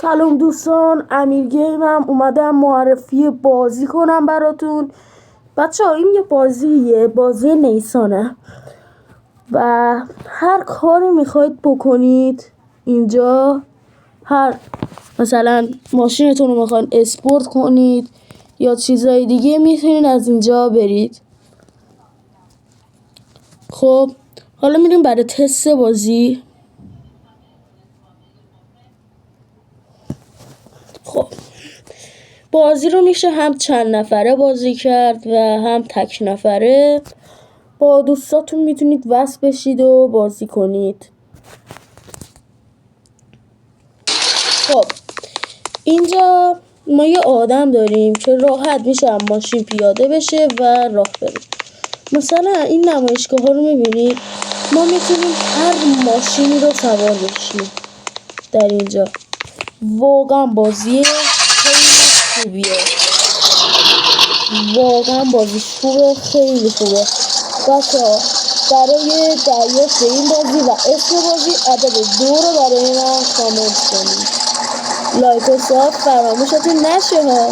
سلام دوستان، امیر گیمم. اومدم معرفی بازی کنم براتون. بچه ها، این یه بازی نیسانه و هر کاری میخواید بکنید اینجا. هر مثلا ماشینتون رو میخواین اسپورت کنید یا چیزای دیگه میتونید از اینجا برید. خب حالا میریم برای تست بازی. خب بازی رو میشه هم چند نفره بازی کرد و هم تک نفره. با دوستاتون میتونید وصل بشید و بازی کنید. خب اینجا ما یه آدم داریم که راحت میشه هم ماشین پیاده بشه و راه بره. مثلا این نمایشگاه ها رو میبینید، ما میتونیم هر ماشینی رو سوار بشیم در اینجا. واقعا بازی خیلی خوبیه، واقعا بازیش خوبه، خیلی خوبه. بچه‌ها برای دریافت این بازی و اسم بازی عدد 2 رو برای من کامنت کنید. لایک و ساب فراموشتون نشه ها.